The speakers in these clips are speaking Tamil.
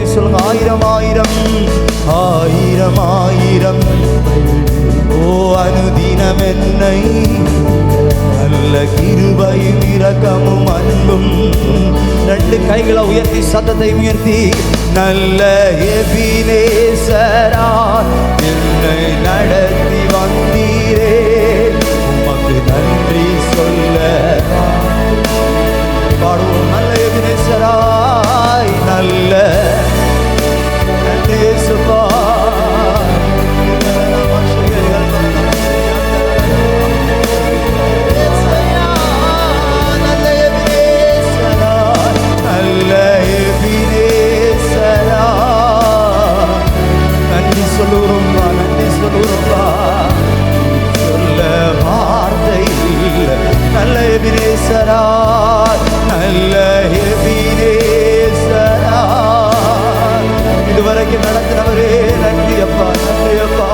உயர்த்தி சொல்லுங்க. ஆயிரம் ஆயிரம் ஆயிரம் ஆயிரம் ஓ அனுதினம் என்னை நல்ல கிருபையும் இரக்கமும் அன்பும். ரெண்டு கைகளை உயர்த்தி சத்தத்தை உயர்த்தி நல்ல எபினேசரா என்னை நடத்தி வந்தீரே உமக்கு நன்றி சொல்ல பாடுவோம். நல்ல எபினேசராய் நல்ல நன்றி சுபா சொல்லுறோம்பா, நன்றி சொல்லுறோம்பா. சொல்ல வார்த்தை இல்லை. நல்ல எபினேசரா நல்ல எபினேசரா இதுவரைக்கும் நடத்தினவரே நன்றி அப்பா, நன்றி அப்பா.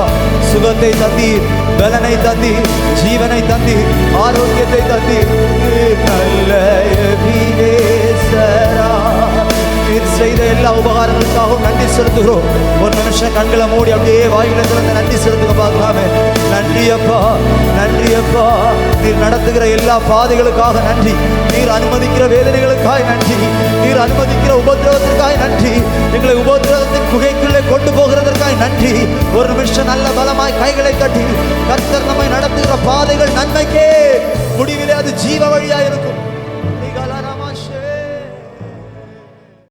சுகத்தை தந்தீர், பலனை தந்தீர், ஜீவனை தந்தீர், ஆரோக்கியத்தை தந்தீர். நல்ல எபினேசரா நீர் செய்த எல்லா உபகாரங்களுக்காகவும் நன்றி செலுத்துகிறோம். ஒரு நிமிஷம் கண்களை மூடி அப்படியே வாயில திறந்து நன்றி செலுத்துக பார்க்கலாமே. நன்றி அப்பா, நன்றி அப்பா. நீர் நடத்துகிற எல்லா பாதைகளுக்காக நன்றி. நீர் அனுமதிக்கிற வேதனைகளுக்காக நன்றி. நீர் அனுமதிக்கிற உபத்திரவத்திற்காக நன்றி. எங்களை உபத்திரவத்தின் குகைக்குள்ளே கொண்டு போகிறதற்காக நன்றி. ஒரு நிமிஷம் நல்ல பலமாய் கைகளை தட்டி கர்த்தர் நம்மை நடத்துகிற பாதைகள் நன்மைக்கே, முடிவிலே அது ஜீவ வழியாக இருக்கும்.